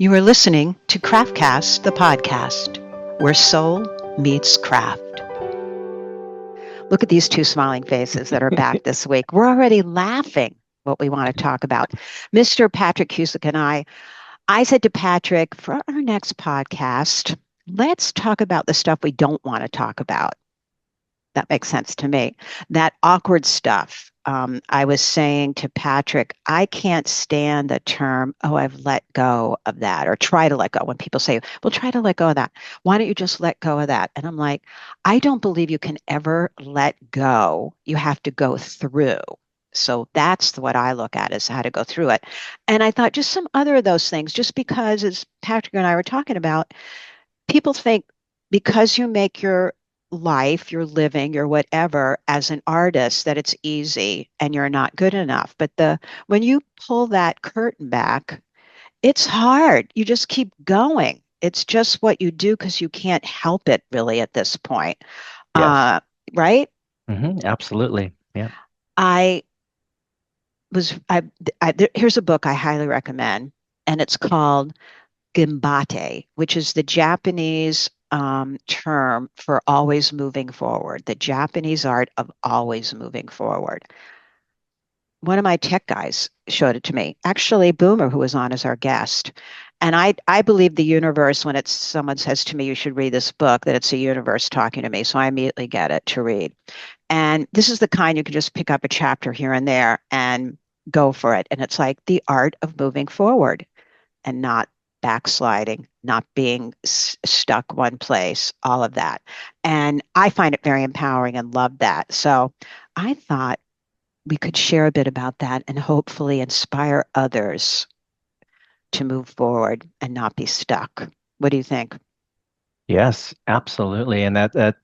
You are listening to Craftcast, the podcast, where soul meets craft. Look at these two smiling faces that are back this week. We're already laughing what we want to talk about. Mr. Patrick Cusick and I said to Patrick, for our next podcast, let's talk about the stuff we don't want to talk about. That makes sense to me. That awkward stuff. I was saying to Patrick, I can't stand the term, oh, I've let go of that, or try to let go. When people say, well, try to let go of that. Why don't you just let go of that? And I'm like, I don't believe you can ever let go. You have to go through. So that's what I look at is how to go through it. And I thought just some other of those things, just because, as Patrick and I were talking about, people think because you make your life, your living, your whatever as an artist that it's easy and you're not good enough. But the when you pull that curtain back, it's hard. You just keep going. It's just what you do because you can't help it really at this point. Yes. Uh, right? Absolutely. Yeah. I here's a book I highly recommend, and it's called Gimbate, which is the Japanese term for always moving forward, the Japanese art of always moving forward. One of my tech guys showed it to me, actually, Boomer, who was on as our guest. And I believe the universe, when it's someone says to me, you should read this book, that it's a universe talking to me. So I immediately get it to read. And this is the kind you can just pick up a chapter here and there and go for it. And it's like the art of moving forward and not backsliding, not being stuck one place, all of that. And I find it very empowering and love that. So I thought we could share a bit about that and hopefully inspire others to move forward and not be stuck. What do you think? Yes, absolutely. And that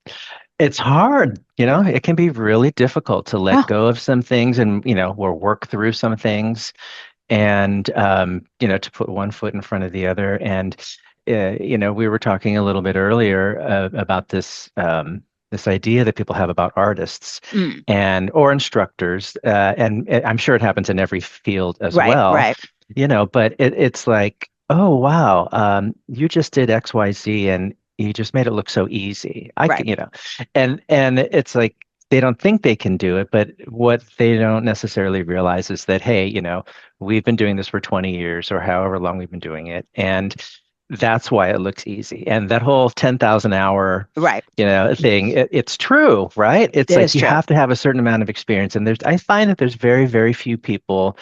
it's hard, it can be really difficult to let Oh, go of some things and, or work through some things and, to put one foot in front of the other. And, we were talking a little bit earlier about this idea that people have about artists mm, or instructors, and I'm sure it happens in every field as right, well. right. But it's like, oh wow, you just did XYZ and you just made it look so easy. I Right. can, and it's like they don't think they can do it, but what they don't necessarily realize is that, hey, we've been doing this for 20 years or however long we've been doing it, and that's why it looks easy. And that whole 10,000 hour, Right. thing, it's true, right? It's It like is you true. have to have a certain amount of experience, and I find that there's very, very few people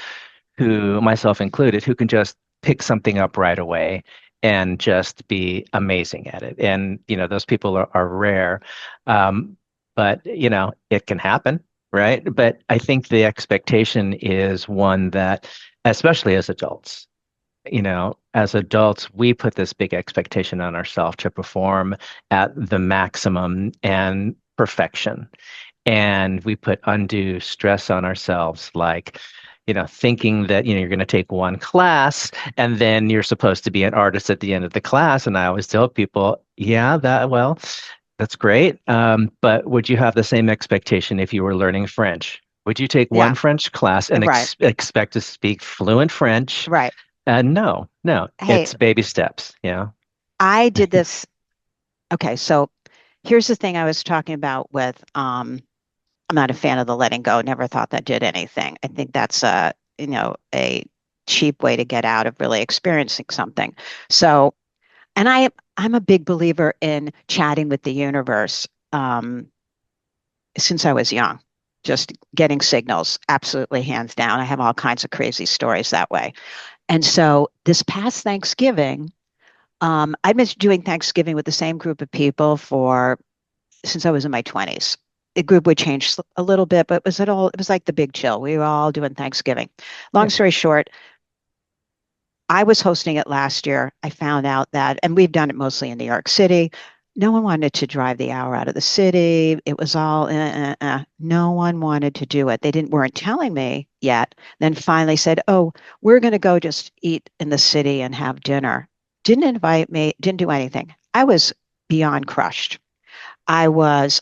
who, myself included, who can just pick something up right away and just be amazing at it. And, those people are rare. But, it can happen, right? But I think the expectation is one that, especially as adults, we put this big expectation on ourselves to perform at the maximum and perfection. And we put undue stress on ourselves, like, thinking that, you're going to take one class and then you're supposed to be an artist at the end of the class. And I always tell people, yeah, that's great. But would you have the same expectation if you were learning French? Would you take one Yeah. French class and Right. expect to speak fluent French? Right. No, no, Hey, it's baby steps. Yeah. I did this. Okay. So here's the thing I was talking about with I'm not a fan of the letting go. Never thought that did anything. I think that's a cheap way to get out of really experiencing something. So, and I'm a big believer in chatting with the universe since I was young. Just getting signals, absolutely hands down. I have all kinds of crazy stories that way. And so this past Thanksgiving, I've been doing Thanksgiving with the same group of people for since I was in my 20s. The group would change a little bit, but it was like the big chill. We were all doing Thanksgiving. Long Yeah. story short, I was hosting it last year. I found out that, and we've done it mostly in New York City. No one wanted to drive the hour out of the city. It was all, no one wanted to do it. They weren't telling me yet. Then finally said, oh, we're going to go just eat in the city and have dinner. Didn't invite me, didn't do anything. I was beyond crushed. I was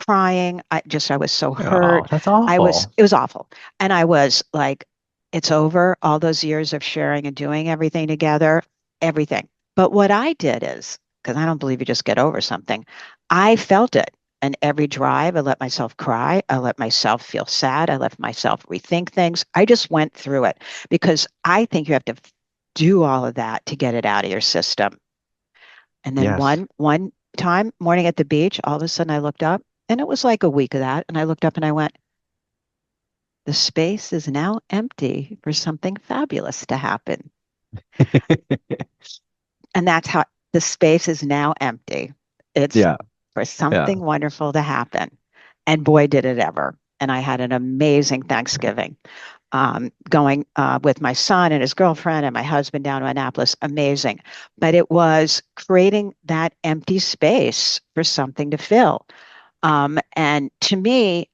crying. I was so Oh, hurt. that's awful. It was awful. And I was like, it's over. All those years of sharing and doing everything together. everything. But what I did is, because I don't believe you just get over something, I felt it. And every drive, I let myself cry. I let myself feel sad. I let myself rethink things. I just went through it because I think you have to do all of that to get it out of your system. And then Yes. one time, morning at the beach, all of a sudden I looked up, and it was like a week of that. And I looked up and I went, the space is now empty for something fabulous to happen. And that's how the space is now empty. It's Yeah. for Yeah. something wonderful to happen. And boy, did it ever. And I had an amazing Thanksgiving, going with my son and his girlfriend and my husband down to Annapolis. Amazing. But it was creating that empty space for something to fill. And to me,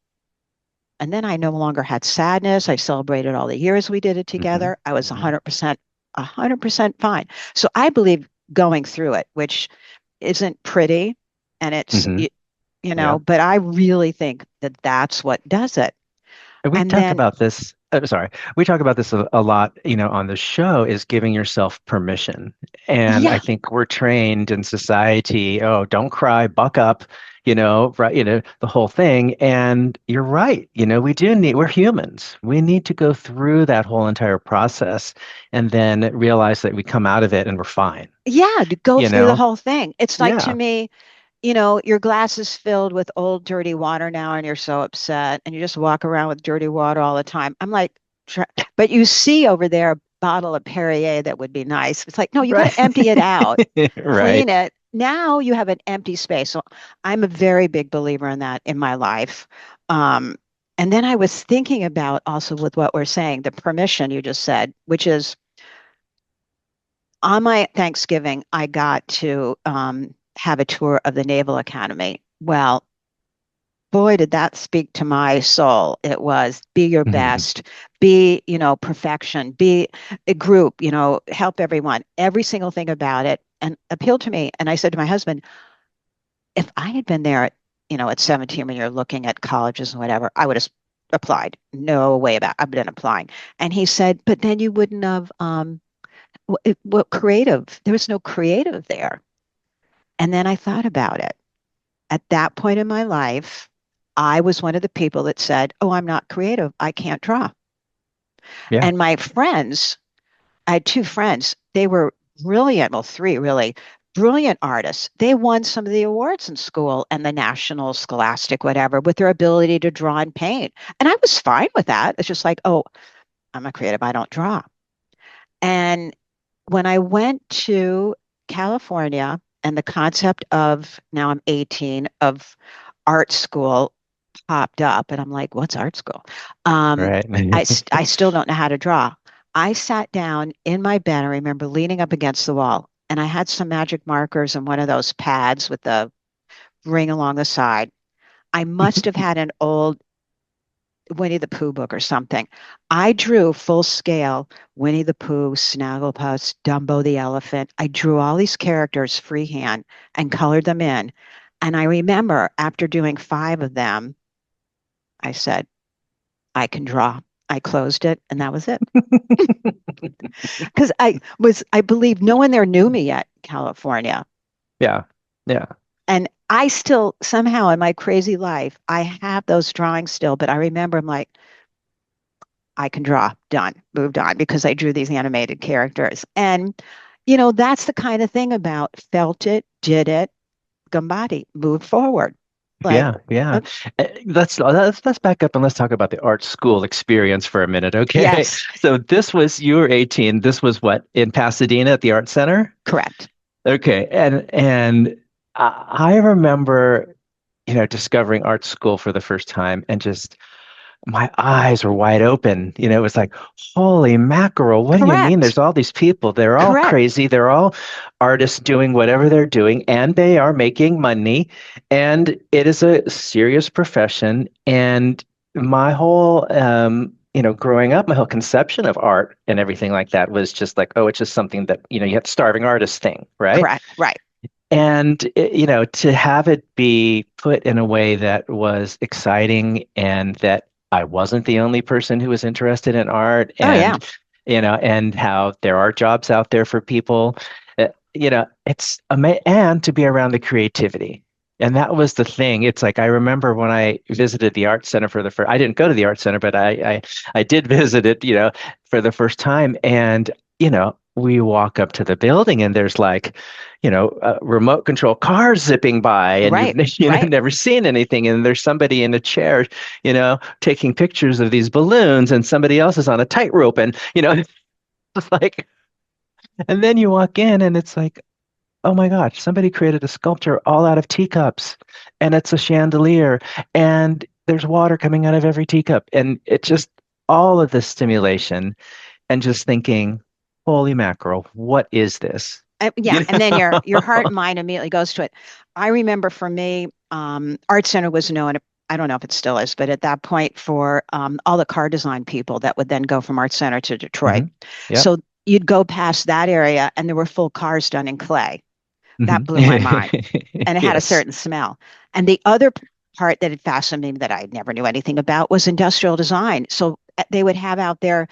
and then I no longer had sadness. I celebrated all the years we did it Hmm. together. I was Hmm. 100% fine. So I believe going through it, which isn't pretty, and Hmm. Yeah. but I really think that that's what does it. And we And talk then, about this, sorry, we talk about this a lot, on the show is giving yourself permission. And I yeah, think we're trained in society, oh, don't cry, buck up, right, the whole thing. And you're right. We're humans. We need to go through that whole entire process and then realize that we come out of it and we're fine, yeah, to go you through the know? whole thing. It's like to Yeah. me, your glass is filled with old dirty water now, and you're so upset, and you just walk around with dirty water all the time. I'm like, but you see over there a bottle of Perrier that would be nice. It's like, no, you got Right. to empty it out, Right. clean it. Now you have an empty space. So I'm a very big believer in that in my life. Um, and then I was thinking about also with what we're saying, the permission you just said, which is on my Thanksgiving, I got to have a tour of the Naval Academy. Well, boy, did that speak to my soul. It was be your best, be, perfection, be a group, help everyone, every single thing about it, and appealed to me. And I said to my husband, if I had been there at 17 when you're looking at colleges and whatever, I would have applied. No way about I've been applying. And he said, but then you wouldn't have what creative? There was no creative there. And then I thought about it. At that point in my life, I was one of the people that said, oh, I'm not creative. I can't draw. Yeah. And my friends, I had two friends, they were brilliant, well, three really brilliant artists. They won some of the awards in school and the national, scholastic, whatever, with their ability to draw and paint. And I was fine with that. It's just like, oh, I'm a creative. I don't draw. And when I went to California and the concept of now I'm 18 of art school popped up, and I'm like, what's art school? Um, Right. I still don't know how to draw. I sat down in my bed. I remember leaning up against the wall, and I had some magic markers and one of those pads with the ring along the side. I must have had an old Winnie the Pooh book or something. I drew full scale Winnie the Pooh, Snagglepuss, Dumbo the elephant. I drew all these characters freehand and colored them in. And I remember after doing five of them, I said, I can draw. I closed it and that was it. Because I believe no one there knew me yet, California. Yeah. Yeah. And I still, somehow in my crazy life, I have those drawings still, but I remember I'm like, I can draw, done, moved on because I drew these animated characters. And, that's the kind of thing about felt it, did it, Gambati, moved forward. Like, Yeah, yeah. uh, Let's back up and let's talk about the art school experience for a minute, okay? yes, So you were 18. This was what, in Pasadena at the Art Center? correct. Okay, and I remember, discovering art school for the first time and just my eyes were wide open. It was like, holy mackerel, what do you mean? Correct. There's all these people. They're all Correct. crazy. They're all artists doing whatever they're doing, and they are making money. And it is a serious profession. And my whole, growing up, my whole conception of art and everything like that was just like, oh, it's just something that, you have the starving artist thing, right? Correct. Right. And, to have it be put in a way that was exciting and that I wasn't the only person who was interested in art. Oh, yeah. And, and how there are jobs out there for people. It's amazing, and to be around the creativity. And that was the thing. It's like I remember when I visited the art center for the first. I didn't go to the art center, but I did visit it, for the first time. And we walk up to the building, and there's like, remote control cars zipping by, and you've Right, right. never seen anything. And there's somebody in a chair, taking pictures of these balloons, and somebody else is on a tightrope, and it's like, and then you walk in, and it's like, oh my gosh, somebody created a sculpture all out of teacups, and it's a chandelier, and there's water coming out of every teacup. And it just, all of this stimulation, and just thinking, holy mackerel, what is this? Yeah, You and then your heart know? and mind immediately goes to it. I remember for me, Art Center was known. I don't know if it still is, but at that point, for all the car design people that would then go from Art Center to Detroit. Hmm. Yep. So you'd go past that area, and there were full cars done in clay. Hmm. That blew my mind, and it had a Yes. certain smell. And the other part that had fascinated me that I never knew anything about was industrial design. So they would have out there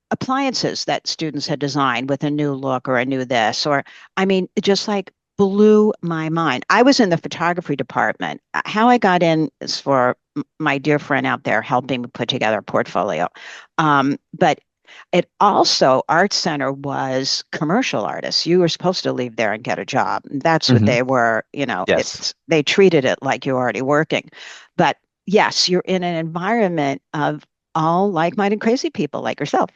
appliances that students had designed with a new look or a new this, or I mean, it just like blew my mind. I was in the photography department. How I got in is for my dear friend out there helping me put together a portfolio. But it also, Art Center was commercial artists. You were supposed to leave there and get a job. That's what Hmm. they were, Yes. it's they treated it like you're already working. But yes, you're in an environment of all like-minded crazy people like yourself.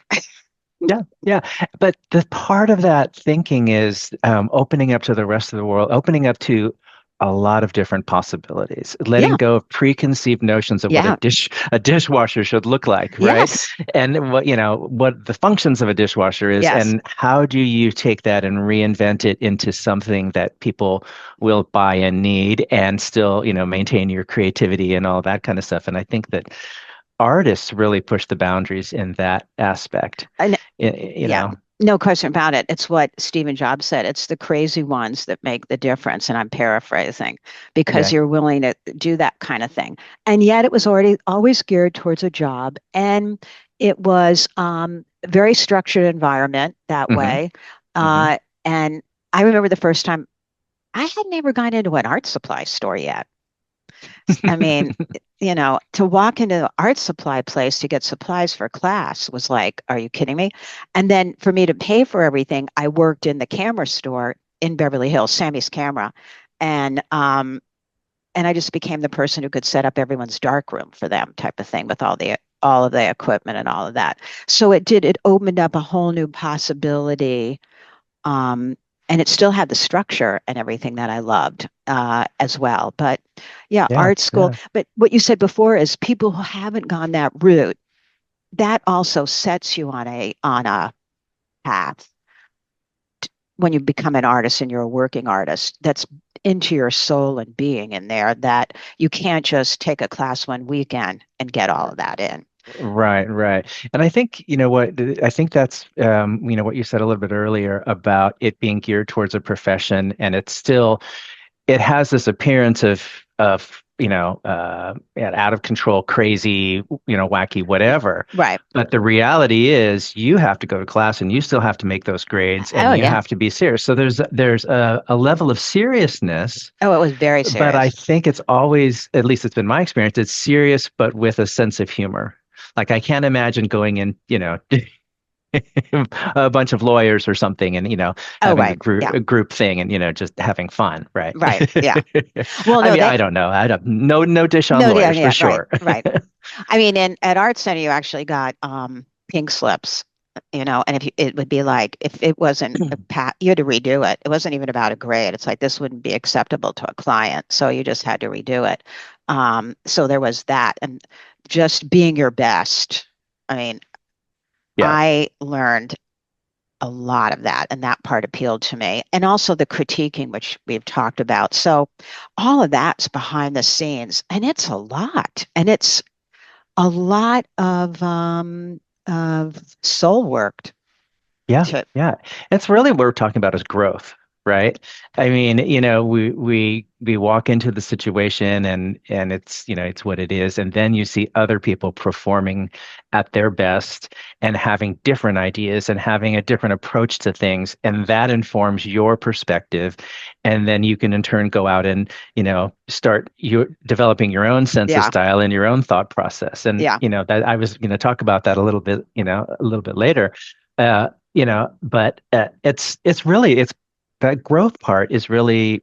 Yeah, yeah. But the part of that thinking is opening up to the rest of the world, opening up to a lot of different possibilities, letting Yeah, go of preconceived notions of what yeah, a dishwasher should look like, right? yes, And what the functions of a dishwasher is, yes. and how do you take that and reinvent it into something that people will buy and need, and still, maintain your creativity and all that kind of stuff. And I think that artists really push the boundaries in that aspect. And You yeah, know, no question about it. It's what Stephen Jobs said. It's the crazy ones that make the difference. And I'm paraphrasing because yeah. you're willing to do that kind of thing. And yet it was already always geared towards a job. And it was very structured environment that Hmm. way. Hmm. Uh, and I remember the first time I had never gone into an art supply store yet. I mean, to walk into the art supply place to get supplies for class was like, are you kidding me? And then for me to pay for everything, I worked in the camera store in Beverly Hills, Sammy's Camera, and and I just became the person who could set up everyone's dark room for them, type of thing, with all of the equipment and all of that. So it opened up a whole new possibility, um, and it still had the structure and everything that I loved as well. But yeah, Yeah, art school. yeah. But what you said before is people who haven't gone that route, that also sets you on a path when you become an artist and you're a working artist. That's into your soul and being in there. That you can't just take a class one weekend and get all of that in. Right, right. And I think, I think that's, what you said a little bit earlier about it being geared towards a profession, and it has this appearance of out of control, crazy, wacky, whatever. Right. But the reality is, you have to go to class, and you still have to make those grades, Oh and you yeah. have to be serious. So there's a level of seriousness, Oh, it was very but I serious. think it's always, at least it's been my experience, it's serious, but with a sense of humor. Like I can't imagine going in, a bunch of lawyers or something, and Oh, having right. Yeah. a group thing, and just having fun, right? Right. Yeah. Well, I no, mean, they I don't know. I don't no dish on no, yeah, lawyers for yeah, right, sure. right. I mean, in at Art Center, you actually got pink slips, and if you, it would be like if it wasn't a pat, you had to redo it. It wasn't even about a grade. It's like this wouldn't be acceptable to a client, so you just had to redo it. So there was that, and just being your best. I mean, Yeah, I learned a lot of that, and that part appealed to me, and also the critiquing, which we've talked about. So all of that's behind the scenes, and it's a lot, and it's a lot of soul work yeah, to yeah. It's really what we're talking about is growth. right? I mean, we walk into the situation and it's, it's what it is. And then you see other people performing at their best and having different ideas and having a different approach to things. And that informs your perspective. And then you can in turn go out and, start you developing your own sense of Yeah. style and your own thought process. And, Yeah. that I was going to talk about that a little bit, a little bit later. But it's really it's that growth part is really,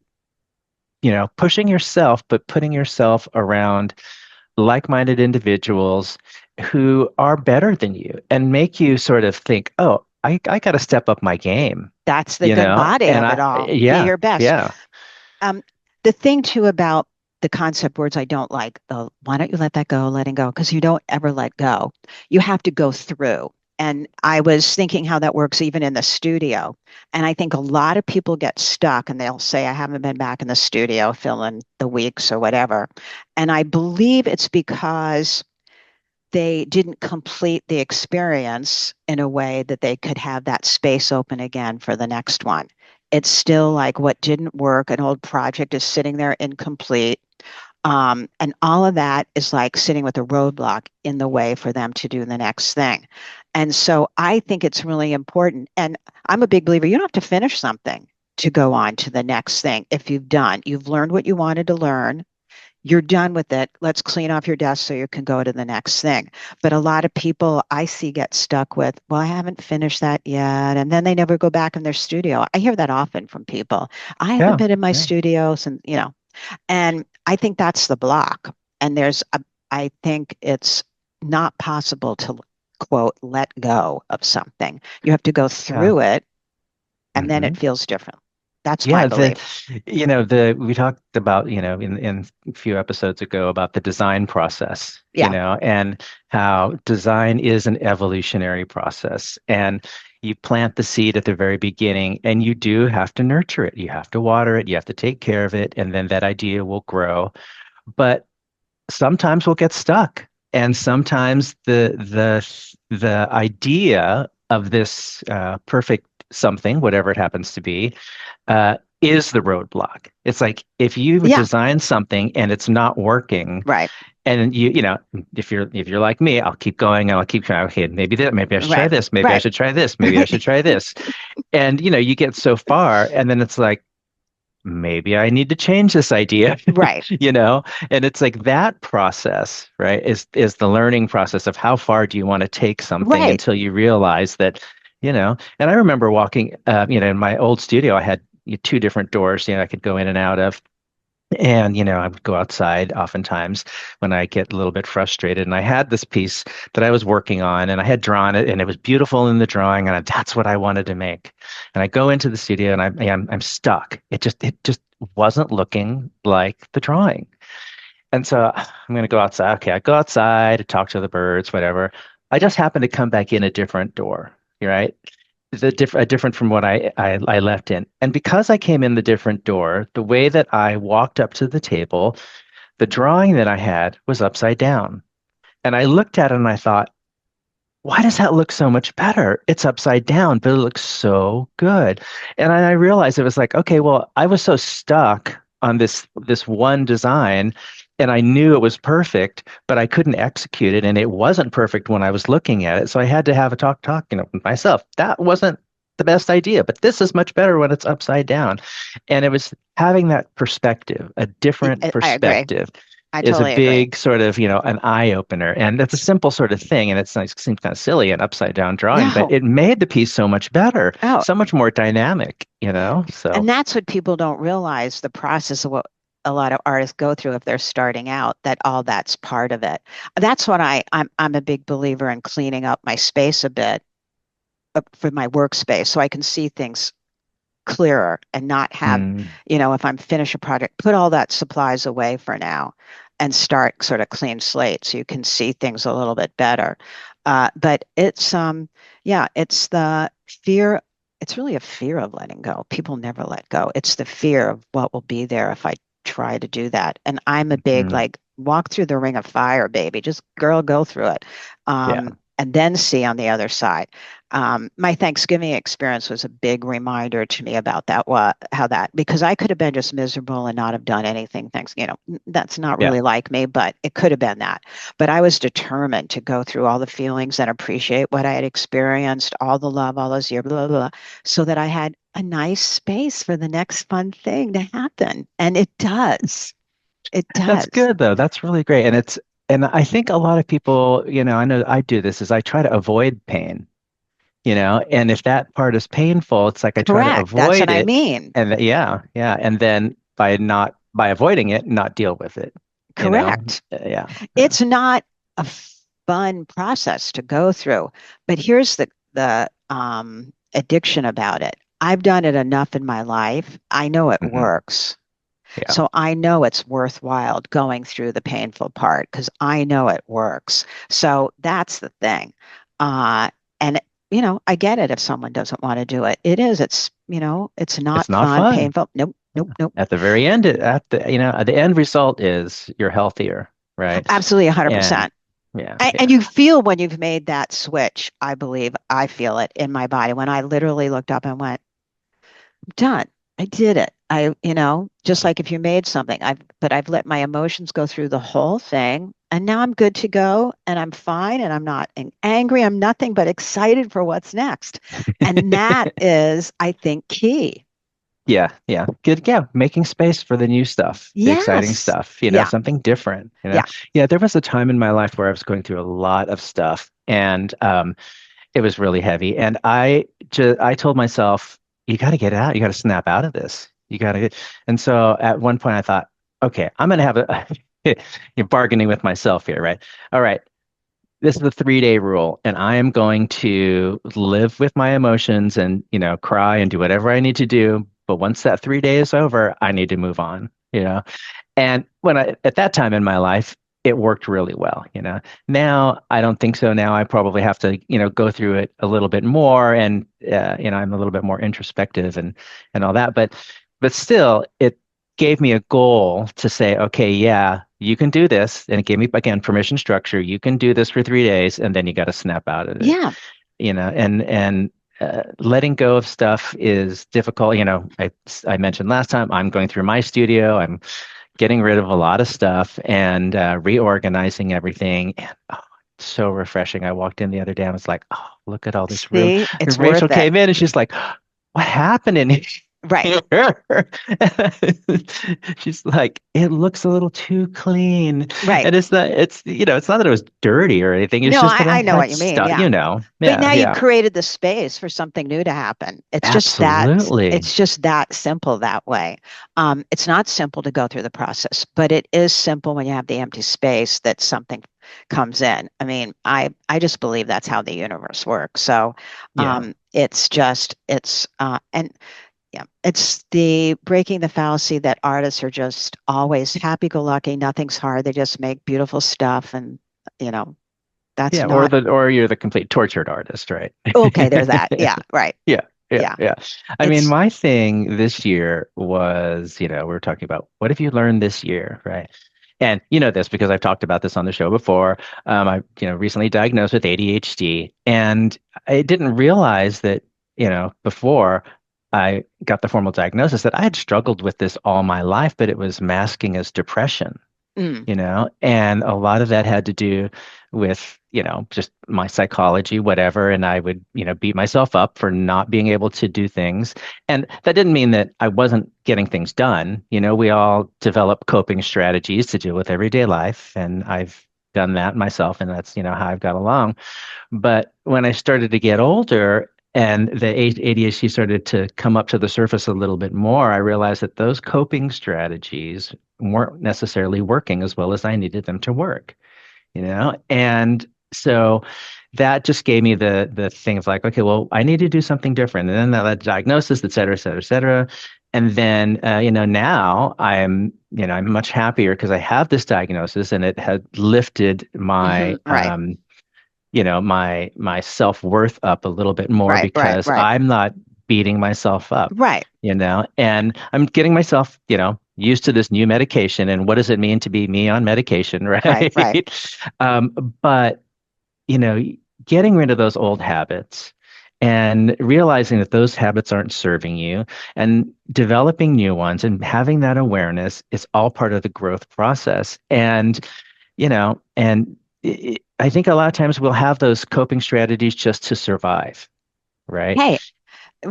pushing yourself, but putting yourself around like-minded individuals who are better than you and make you sort of think, oh, I got to step up my game, That's the good body and of it all. Be yeah, your best. yeah, Um, the thing too about the concept words I don't like, the why don't you let that go, letting go, because you don't ever let go. You have to go through. And I was thinking how that works even in the studio. And I think a lot of people get stuck and they'll say, I haven't been back in the studio filling the weeks or whatever. And I believe it's because they didn't complete the experience in a way that they could have that space open again for the next one. It's still like what didn't work, an old project is sitting there incomplete. And all of that is like sitting with a roadblock in the way for them to do the next thing. And so I think it's really important. And I'm a big believer, you don't have to finish something to go on to the next thing. If you've learned what you wanted to learn, you're done with it. Let's clean off your desk so you can go to the next thing. But a lot of people I see get stuck with, well, I haven't finished that yet. And then they never go back in their studio. I hear that often from people. I haven't yeah, been in my yeah, studio since, and I think that's the block. And I think it's not possible to quote, let go of something. You have to go yeah. through it and then it Hmm. feels different. That's my Yeah, belief. we talked about, in a few episodes ago about the design process, Yeah, and how design is an evolutionary process. And you plant the seed at the very beginning, and you do have to nurture it. You have to water it, you have to take care of it, and then that idea will grow. But sometimes we'll get stuck. And sometimes the idea of this perfect something, whatever it happens to be, is the roadblock. It's like if you yeah, design something and it's not working, right, and if you're like me, I'll keep going and I'll keep trying. Okay, maybe that, maybe I should try right, this, maybe I right, should try this, maybe I should try this, and you get so far, and then it's like maybe I need to change this idea, right, you know? And it's like that process, right, is the learning process of how far do you want to take something right. until you realize that, and I remember walking, in my old studio, I had two different doors, I could go in and out of. And, I would go outside oftentimes when I get a little bit frustrated. And I had this piece that I was working on and I had drawn it and it was beautiful in the drawing and that's what I wanted to make. And I go into the studio and I'm stuck. It just wasn't looking like the drawing. And so I'm going to go outside. Okay, I go outside to talk to the birds, whatever. I just happen to come back in a different door, right? Different from what I left in. And because I came in the different door, the way that I walked up to the table, the drawing that I had was upside down. And I looked at it and I thought, why does that look so much better? It's upside down, but it looks so good. And I realized it was like, okay, well, I was so stuck on this one design and I knew it was perfect, but I couldn't execute it and it wasn't perfect when I was looking at it. So I had to have a talk, with myself. That wasn't the best idea, but this is much better when it's upside down. And it was having that perspective, a different I agree. perspective I is a totally agree. big sort of, an eye opener. And that's a simple sort of thing. And it's nice, it seems kind of silly, an upside down drawing, but No. it made the piece so much better, Oh, so much more dynamic. So, and that's what people don't realize the process of what a lot of artists go through if they're starting out, that all that's part of it. That's what I'm a big believer in cleaning up my space a bit for my workspace so I can see things clearer and not have, mm, if I'm finish a project, put all that supplies away for now and start sort of clean slate so you can see things a little bit better. But yeah, it's the fear. It's really a fear of letting go. People never let go. It's the fear of what will be there if I try to do that. And I'm a big mm, like walk through the ring of fire, baby. Just girl, go through it. yeah, And then see on the other side. My Thanksgiving experience was a big reminder to me about how that, because I could have been just miserable and not have done anything. Thanks, that's not Yeah. really like me, but it could have been that. But I was determined to go through all the feelings and appreciate what I had experienced, all the love, all those years, blah, blah, blah, so that I had a nice space for the next fun thing to happen. And it does. It That's does. good though. That's really great. And I think a lot of people, I know I do this is I try to avoid pain, and if that part is painful, it's like I try to Correct. That's what avoid I it. mean. And yeah, yeah. And then by avoiding it, not deal with it, you know? Correct. Yeah. Yeah. It's not a fun process to go through, but here's the addiction about it. I've done it enough in my life. I know it Hmm. works. Yeah. So I know it's worthwhile going through the painful part because I know it works. So that's the thing. And I get it if someone doesn't want to do it. It's It's not not fun, fun. painful. Nope, nope, nope. At the very end, the end result is you're healthier, right? Absolutely And 100%. yeah, And yeah. you feel when you've made that switch, I believe I feel it in my body when I literally looked up and went, done. I did it. Just like if you made something, but I've let my emotions go through the whole thing. And now I'm good to go and I'm fine and I'm not angry. I'm nothing but excited for what's next. And that is, I think, key. Yeah, yeah. Good. Yeah. Making space for the new stuff, the exciting Yes. stuff, Yeah. something different, Yeah. Yeah, there was a time in my life where I was going through a lot of stuff and it was really heavy. And I told myself, you got to get out. You got to snap out of this. You got to. And so at one point I thought, okay, I'm going to have you're bargaining with myself here, right? All right. This is the 3-day rule, and I am going to live with my emotions and, cry and do whatever I need to do. But once that 3 day is over, I need to move on. And at that time in my life, it worked really well. Now I don't think so. Now I probably have to, go through it a little bit more and, I'm a little bit more introspective and all that. But still, it gave me a goal to say, okay, yeah, you can do this. And it gave me, again, permission structure. You can do this for 3 days and then you got to snap out of it, Yeah. and letting go of stuff is difficult. I mentioned last time I'm going through my studio. I'm getting rid of a lot of stuff and reorganizing everything. And it's so refreshing. I walked in the other day and was like, oh, look at all this room. See, it's And Rachel worth it. came in and she's like, what happened in here? Right. She's like, it looks a little too clean. Right. And it's not that it was dirty or anything. It's No, just that I I know what had you mean. stuff, Yeah. But Yeah, now you've yeah. created the space for something new to happen. Absolutely. It's just that simple that way. It's not simple to go through the process, but it is simple when you have the empty space that something comes in. I mean, I just believe that's how the universe works. So Yeah. and yeah, it's the breaking the fallacy that artists are just always happy-go-lucky, nothing's hard, they just make beautiful stuff and you know, that's Yeah. not Or you're the complete tortured artist, right? okay, there's that. Yeah, right. Yeah, yeah, Yeah. yeah. I mean, It's my thing this year was, we were talking about what have you learned this year, right? And you know this because I've talked about this on the show before. I, recently diagnosed with ADHD, and I didn't realize that, before I got the formal diagnosis, that I had struggled with this all my life, but it was masking as depression, mm, and a lot of that had to do with, just my psychology, whatever. And I would, beat myself up for not being able to do things. And that didn't mean that I wasn't getting things done. We all develop coping strategies to deal with everyday life. And I've done that myself. And that's, how I've got along. But when I started to get older and the ADHD started to come up to the surface a little bit more, I realized that those coping strategies weren't necessarily working as well as I needed them to work. And so that just gave me the thing of like, okay, well, I need to do something different. And then that led to diagnosis, et cetera, et cetera, et cetera. And then, now I'm much happier because I have this diagnosis and it had lifted hmm my, right, my self-worth up a little bit more right, right, because right, I'm not beating myself up, right, and I'm getting myself, used to this new medication. And what does it mean to be me on medication, right, right. right? But, you know, getting rid of those old habits and realizing that those habits aren't serving you and developing new ones and having that awareness is all part of the growth process. And, I think a lot of times we'll have those coping strategies just to survive, right? Hey,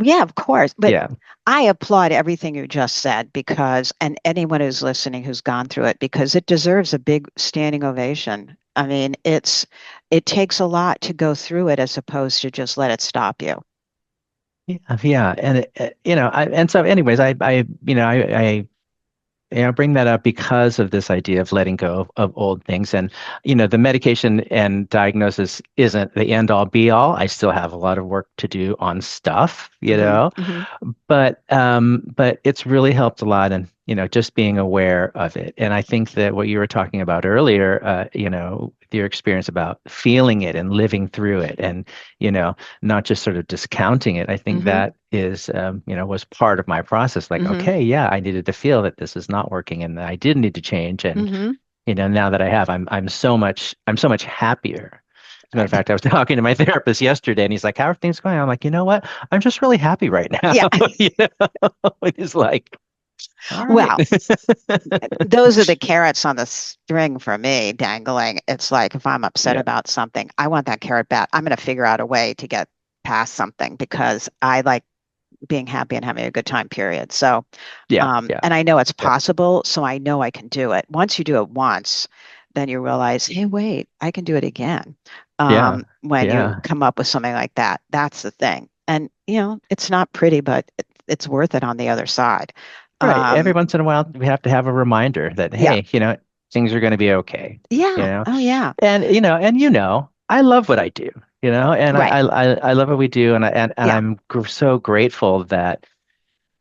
yeah, of course. But Yeah. I applaud everything you just said because, and anyone who's listening who's gone through it, because it deserves a big standing ovation. I mean, it takes a lot to go through it as opposed to just let it stop you. Yeah, yeah, and and so, anyways, bring that up because of this idea of letting go of old things. And, the medication and diagnosis isn't the end all be all. I still have a lot of work to do on stuff, Hmm. Hmm. but it's really helped a lot. And, just being aware of it. And I think that what you were talking about earlier, your experience about feeling it and living through it and, not just sort of discounting it. I think Hmm. that is, was part of my process. Like, Hmm. okay, yeah, I needed to feel that this is not working and that I did need to change. And, Hmm. now that I have, I'm so much happier. As a matter of fact, I was talking to my therapist yesterday and he's like, how are things going? I'm like, you know what? I'm just really happy right now. Yeah. You And he's like, all right. Well, those are the carrots on the string for me dangling. It's like if I'm upset Yeah. about something, I want that carrot back. I'm going to figure out a way to get past something because I like being happy and having a good time, period. So, Yeah. Yeah. and I know it's Yeah. possible, so I know I can do it. Once you do it once, then you realize, hey, wait, I can do it again. Yeah. When you Yeah. come up with something like that, that's the thing. And, it's not pretty, but it's worth it on the other side. Right. Every Um, once in a while, we have to have a reminder that, yeah, hey, things are going to be okay. You yeah, know, oh, yeah, I love what I do. And right, I love what we do, and yeah. I'm so grateful that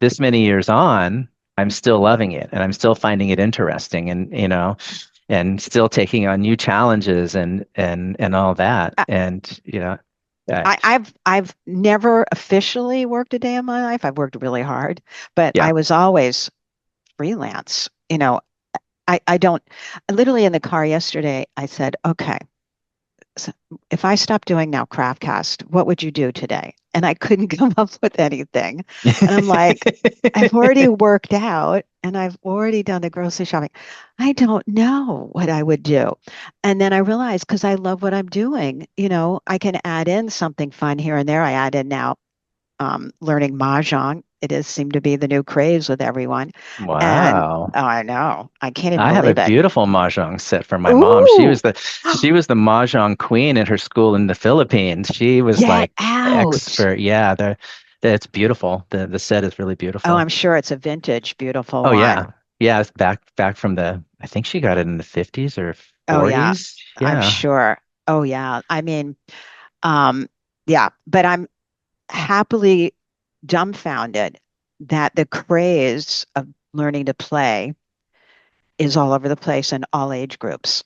this many years on, I'm still loving it, and I'm still finding it interesting, and and still taking on new challenges and all that, and uh, I've never officially worked a day in my life. I've worked really hard, but yeah. I was always freelance. I don't, literally in the car yesterday, I said, okay, so if I stop doing now Craftcast, what would you do today? And I couldn't come up with anything. And I'm like, I've already worked out and I've already done the grocery shopping. I don't know what I would do. And then I realized because I love what I'm doing, I can add in something fun here and there. I add in now learning mahjong. It is seemed to be the new craze with everyone. And Wow. oh, I know. I can't even I have a believe it. beautiful mahjong set from my mom. She Ooh, was the mahjong queen at her school in the Philippines. She was get like out. expert. Yeah, it's beautiful. The set is really Oh, beautiful. I'm sure it's a vintage, beautiful Oh one. yeah. Yeah, it's back from the I think she got it in the 50s or Oh, yeah, 40s. I'm Yeah. sure. Oh, yeah. I mean, um, yeah, but I'm happily dumbfounded that the craze of learning to play is all over the place in all age groups.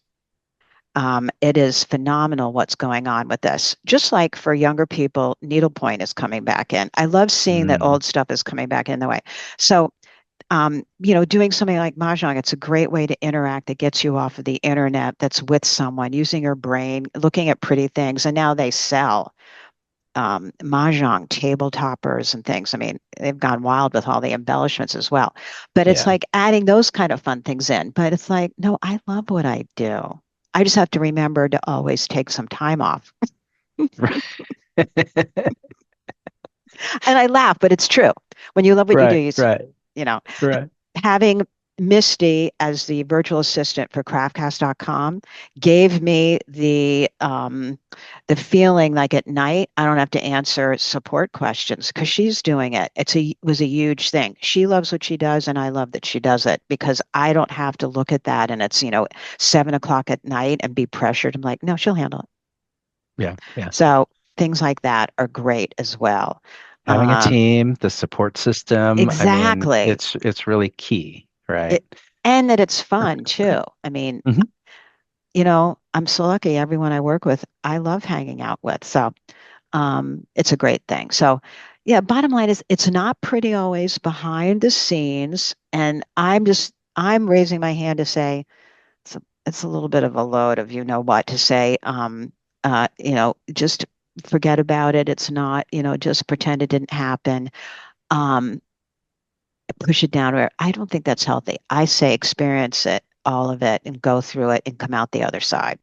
It is phenomenal what's going on with this. Just like for younger people, needlepoint is coming back in. I love seeing that Mm, old stuff is coming back in the way. So, doing something like Mahjong, it's a great way to interact that gets you off of the internet, that's with someone, using your brain, looking at pretty things. And now they sell Mahjong table toppers and things. I mean, they've gone wild with all the embellishments as well. But it's yeah. like adding those kind of fun things in. But it's like, no, I love what I do. I just have to remember to always take some time off. And I laugh, but it's true. When you love what you do, Right, right, you know, right. having Misty as the virtual assistant for craftcast.com gave me the feeling like at night I don't have to answer support questions because she's doing it. Was a huge thing. She loves what she does, and I love that she does it because I don't have to look at that and it's 7 o'clock at night and be pressured. I'm like, no, she'll handle it. Yeah, yeah. So things like that are great as well. Having a Um, team, the support system, I mean, exactly. it's really key, right? It, and that it's fun too. I mean, Hmm. I'm so lucky. Everyone I work with, I love hanging out with. So it's a great thing. So, yeah, bottom line is it's not pretty always behind the scenes. And I'm raising my hand to say it's a little bit of a load of you know what to say, just forget about it. It's not, just pretend it didn't happen. Um, Push it down. Where I don't think that's healthy. I say experience it, all of it, and go through it and come out the other side.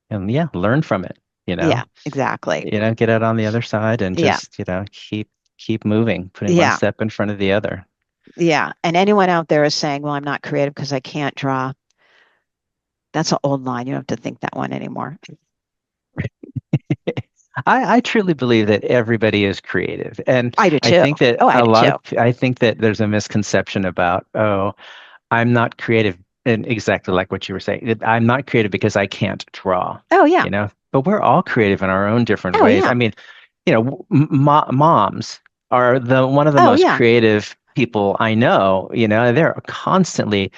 And yeah, learn from it, you Yeah, know, exactly. get out on the other side and Yeah, just, keep moving, putting one yeah, step in front of the other. yeah. And anyone out there is saying, well, I'm not creative because I can't draw. That's an old line. You don't have to think that one anymore. I truly believe that everybody is creative. And I do too. Oh, I do too. I think that there's a misconception about, oh, I'm not creative, and exactly like what you were saying. I'm not creative because I can't draw, Oh, yeah. but we're all creative in our own different Oh, ways. yeah. I mean, moms are the one of the Oh, most yeah. creative people I know. They're constantly,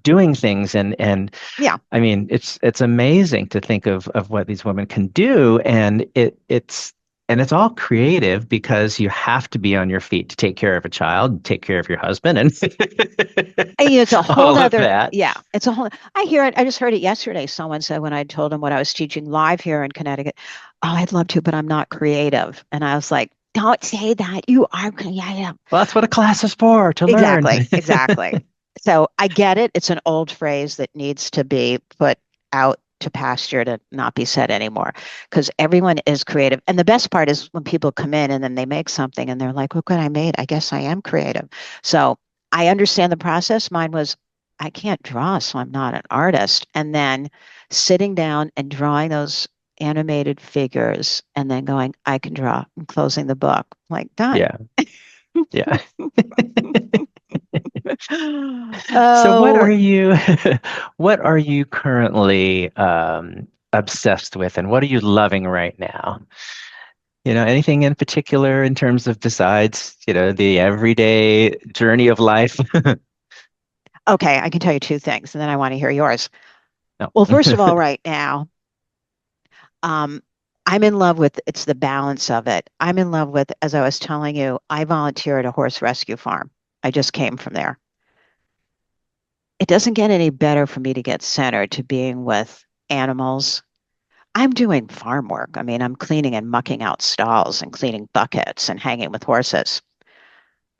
doing things, and Yeah. I mean, it's amazing to think of what these women can do, and it's all creative because you have to be on your feet to take care of a child, take care of your husband, and It's a whole all of nother, that. yeah, it's a whole, I hear it. I just heard it yesterday. Someone said when I told them what I was teaching live here in Connecticut, oh, I'd love to, but I'm not creative. And I was like, don't say that. You are creative. Well, that's what a class is for, to learn. Exactly. Exactly. So I get it. It's an old phrase that needs to be put out to pasture to not be said anymore because everyone is creative. And the best part is when people come in and then they make something and they're like, look what I made. I guess I am creative. So I understand the process. Mine was, I can't draw, so I'm not an artist. And then sitting down and drawing those animated figures and then going, I can draw and closing the book. Like, done. Yeah, yeah. So Oh, what are you currently obsessed with, and what are you loving right now? Anything in particular in terms of besides, the everyday journey of life? okay. I can tell you two things, and then I want to hear yours. No. Well, first of all, right now, um, I'm in love with it's the balance of it. I'm in love with, as I was telling you, I volunteer at a horse rescue farm. I just came from there. It doesn't get any better for me to get centered to being with animals. I'm doing farm work. I mean, I'm cleaning and mucking out stalls and cleaning buckets and hanging with horses.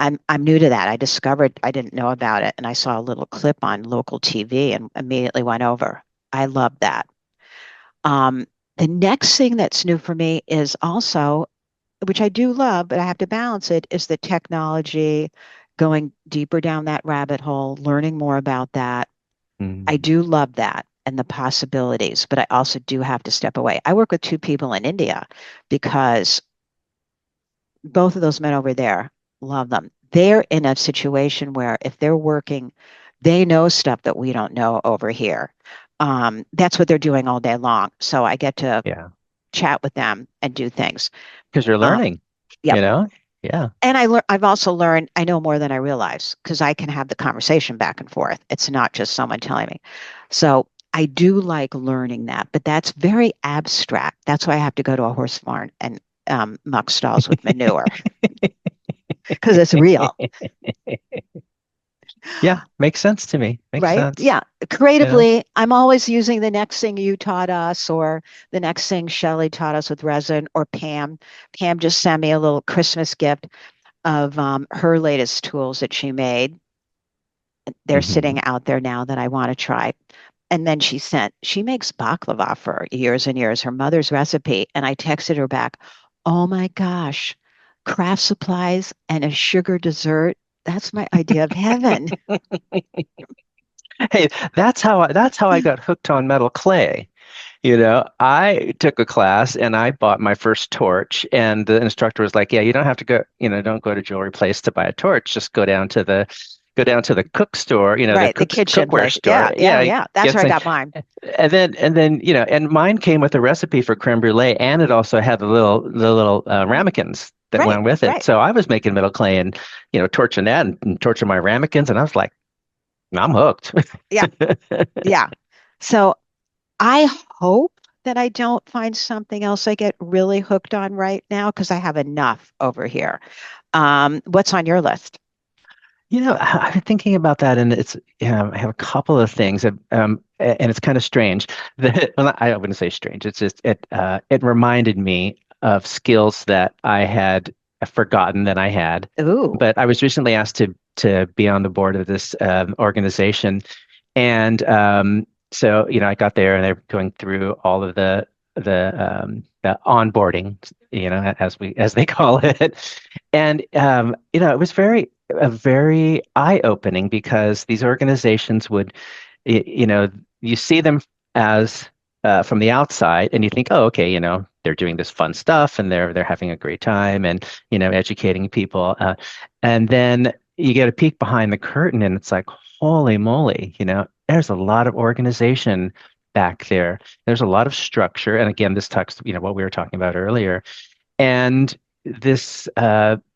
I'm new to that. I discovered I didn't know about it, and I saw a little clip on local TV and immediately went over. I love that. Um, the next thing that's new for me is also, which I do love, but I have to balance it, is the technology, going deeper down that rabbit hole, learning more about that. I Mm, do love that and the possibilities, but I also do have to step away. I work with two people in India because both of those men over there love them. They're in a situation where if they're working, they know stuff that we don't know over here. That's what they're doing all day long. So I get to yeah, chat with them and do things. because you're Um, learning, yep. Yeah, And I've also learned I know more than I realize because I can have the conversation back and forth. It's not just someone telling me. So I do like learning that, but that's very abstract. That's why I have to go to a horse farm and muck stalls with manure because it's real. yeah, makes sense to me. Makes Right? sense. Yeah. You know, Creatively, I'm always using the next thing you taught us or the next thing Shelley taught us with resin or Pam. Pam just sent me a little Christmas gift of her latest tools that she made. They're hmm sitting out there now that I want to try. And then she makes baklava for years and years, her mother's recipe. And I texted her back, oh my gosh, craft supplies and a sugar dessert. That's my idea of heaven. Hey, that's how I got hooked on metal clay. I took a class and I bought my first torch, and the instructor was like, "Yeah, you don't have to go, don't go to jewelry place to buy a torch. Just go down to the cook store, the Right, the kitchen cookware place. Yeah, store. yeah, Yeah, yeah. That's get where I some." got mine. And then and mine came with a recipe for creme brulee, and it also had the little ramekins that Right, went with it. right. So I was making metal clay and torching that and torching my ramekins, and I was like, I'm hooked. Yeah, yeah. So I hope that I don't find something else I get really hooked on right now because I have enough over here. What's on your list? I've been thinking about that, and I have a couple of things. and it's kind of strange that well, I wouldn't say strange. It's just it reminded me of skills that I had forgotten that I had. Ooh. But I was recently asked to be on the board of this organization, and so I got there and they're going through all of the onboarding, as they call it, and it was very eye-opening because these organizations would you see them as from the outside and you think, oh, okay, they're doing this fun stuff and they're having a great time and educating people, and then you get a peek behind the curtain and it's like, holy moly, there's a lot of organization back there. There's a lot of structure, and again, this talks what we were talking about earlier, and this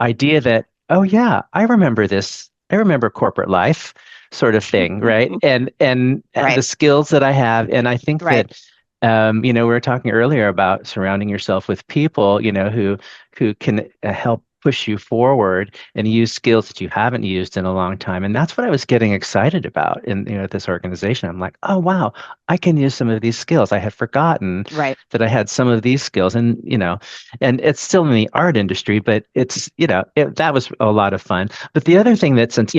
idea that, oh yeah, I remember this. I remember corporate life, sort of thing, right? And the Right. skills that I have, and I think Right. that we were talking earlier about surrounding yourself with people, who can help push you forward and use skills that you haven't used in a long time. And that's what I was getting excited about in this organization. I'm like, oh wow, I can use some of these skills. I had forgotten Right. that I had some of these skills, and it's still in the art industry, but it's that was a lot of fun. But the other thing that since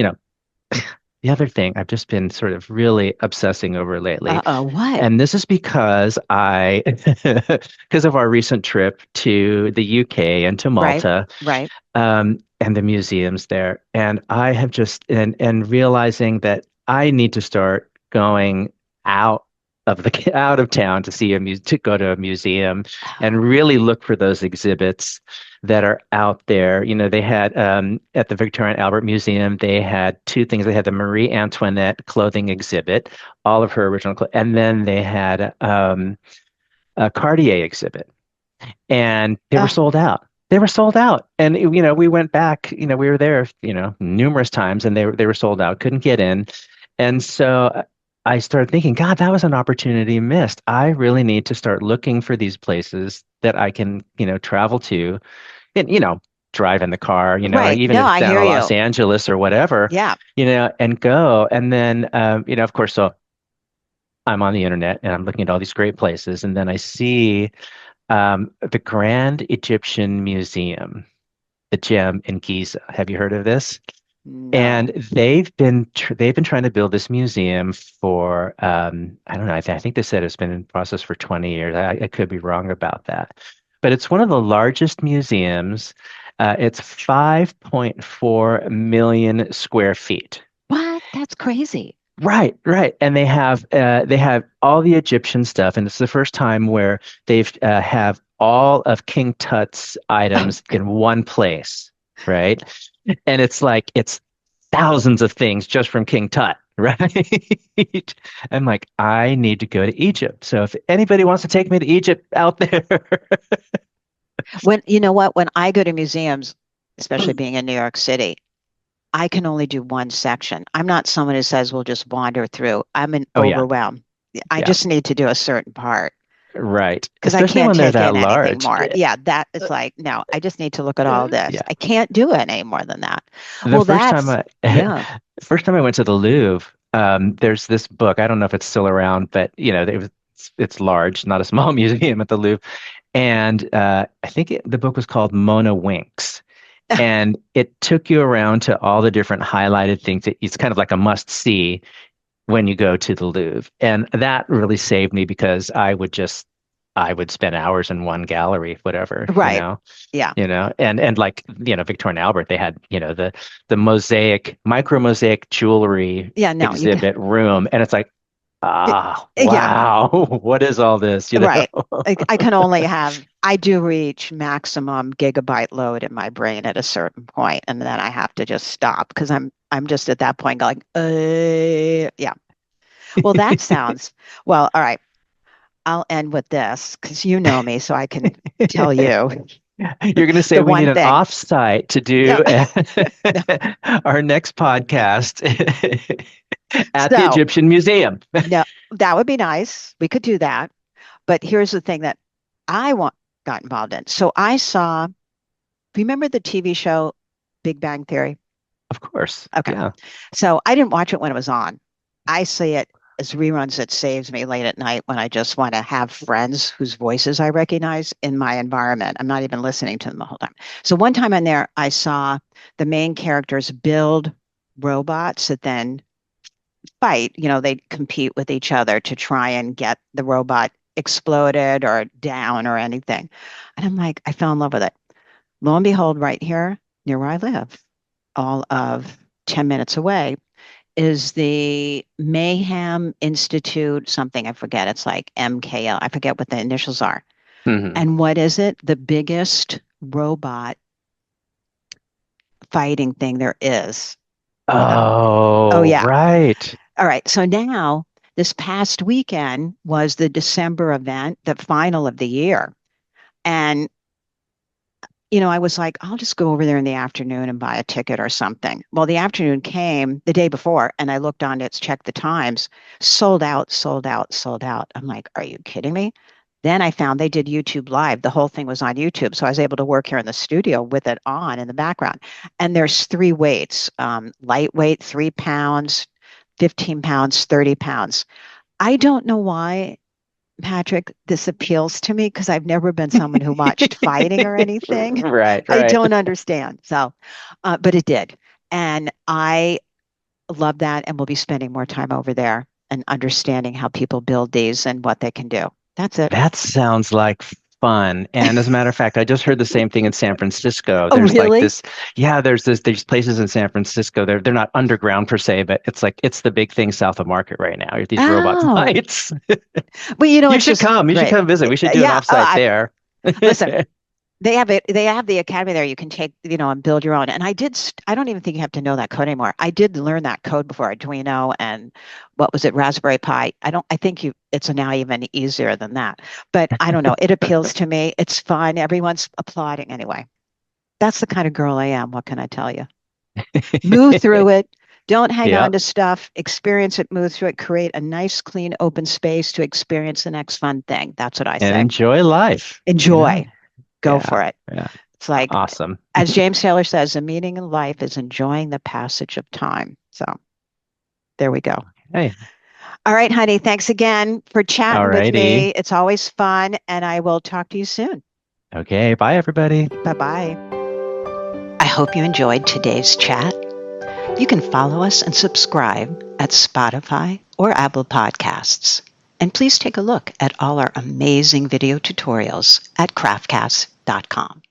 the other thing I've just been sort of really obsessing over lately, Uh-oh, what? and this is because because of our recent trip to the UK and to Right. Malta, Right. and the museums there. And I have just and realizing that I need to start going out of the out of town to see to go to a museum and really look for those exhibits that are out there. They had at the Victoria and Albert Museum, they had two things. They had the Marie Antoinette clothing exhibit, all of her original clothes, and then they had a Cartier exhibit, and they were Oh, sold out. They were sold out, and we went back. We were there, numerous times, and they were sold out. Couldn't get in, and so I started thinking, God, that was an opportunity missed. I really need to start looking for these places that I can, travel to, and drive in the car, or right. even No, if it's I down hear to Los you. Angeles or whatever, Yeah. and go, and then of course, so I'm on the internet and I'm looking at all these great places, and then I see the Grand Egyptian Museum, the gem in Giza. Have you heard of this? And No. they've been trying to build this museum for I don't know. I think they said it's been in process for 20 years. I could be wrong about that, but it's one of the largest museums. It's 5.4 million square feet. What? That's crazy. Right, right. And they have all the Egyptian stuff, and it's the first time where they've have all of King Tut's Oh, items in one place, right? And it's like it's thousands of things just from King Tut, right? I'm like, I need to go to Egypt. So if anybody wants to take me to Egypt out there, when you know what? When I go to museums, especially being in New York City, I can only do one section. I'm not someone who says we'll just wander through. I'm an oh yeah, overwhelmed. I yeah, just need to do a certain part right. because I Especially can't when they're take that in anything large. more. Yeah, that is like, no, I just need to look at all this. Yeah. I can't do it any more than that. The Well, first time that's, I yeah. first time I went to the Louvre, there's this book. I don't know if it's still around, but it's large, not a small museum at the Louvre. And I think the book was called Mona Winks. And it took you around to all the different highlighted things that it's kind of like a must see when you go to the Louvre. And that really saved me because I would spend hours in one gallery, whatever, Right. Yeah. and like, Victoria and Albert, they had, the micro mosaic jewelry Yeah, no, you can. exhibit room. And it's like, Yeah, wow, what is all this, right. I can only have, I do reach maximum gigabyte load in my brain at a certain point, and then I have to just stop because I'm just at that point going, yeah. Well, that sounds, well, all right. I'll end with this because you know me, so I can tell you You're going to say the we need one an thing. offsite to No, do no. our next podcast at the So, Egyptian Museum. no, that would be nice. We could do that. But here's the thing that I want got involved in. So I saw, remember the TV show Big Bang Theory? Of course. Okay. Yeah. So I didn't watch it when it was on. I see it. It's reruns that saves me late at night when I just want to have friends whose voices I recognize in my environment. I'm not even listening to them the whole time. So one time in there, I saw the main characters build robots that then fight. They compete with each other to try and get the robot exploded or down or anything. And I'm like, I fell in love with it. Lo and behold, right here near where I live, all of 10 minutes away, is the Mayhem Institute, something I forget. It's like MKL. I forget what the initials are. Hmm. And what is it? The biggest robot fighting thing there is. Oh, Oh, yeah. right. All right. So now, this past weekend was the December event, the final of the year. And I was like, I'll just go over there in the afternoon and buy a ticket or something. Well, the afternoon came the day before, and I looked on it, checked the times, sold out, sold out, sold out. I'm like, are you kidding me? Then I found they did YouTube Live. The whole thing was on YouTube. So I was able to work here in the studio with it on in the background. And there's three weights, lightweight, 3 pounds, 15 pounds, 30 pounds. I don't know why, Patrick, this appeals to me because I've never been someone who watched fighting or anything. Right, I right. don't understand. So, but it did. And I love that. And we'll be spending more time over there and understanding how people build these and what they can do. That's it. That sounds like fun. And as a matter of fact, I just heard the same thing in San Francisco. Oh, There's like really? this, yeah, there's places in San Francisco. They're not underground per se, but it's the big thing south of Market right now. These robot Oh, fights. well, You it's should just come. You should great. come visit. We should do an Yeah. offsite there. Listen, they have it. They have the academy there. You can take, and build your own. And I don't even think you have to know that code anymore. I did learn that code before, Arduino and what was it, Raspberry Pi. I think it's now even easier than that. But I don't know. It appeals to me. It's fun. Everyone's applauding anyway. That's the kind of girl I am. What can I tell you? Move through it. Don't hang on Yep. to stuff. Experience it, move through it, create a nice, clean, open space to experience the next fun thing. That's what I And say. enjoy life, Enjoy. Go Yeah. for it. Yeah. It's like, Awesome. as James Taylor says, the meaning in life is enjoying the passage of time. So there we go. Hey, All right, honey. Thanks again for all chatting with righty. me. It's always fun, and I will talk to you soon. Okay. Bye, everybody. Bye bye. I hope you enjoyed today's chat. You can follow us and subscribe at Spotify or Apple Podcasts. And please take a look at all our amazing video tutorials at craftcast.com.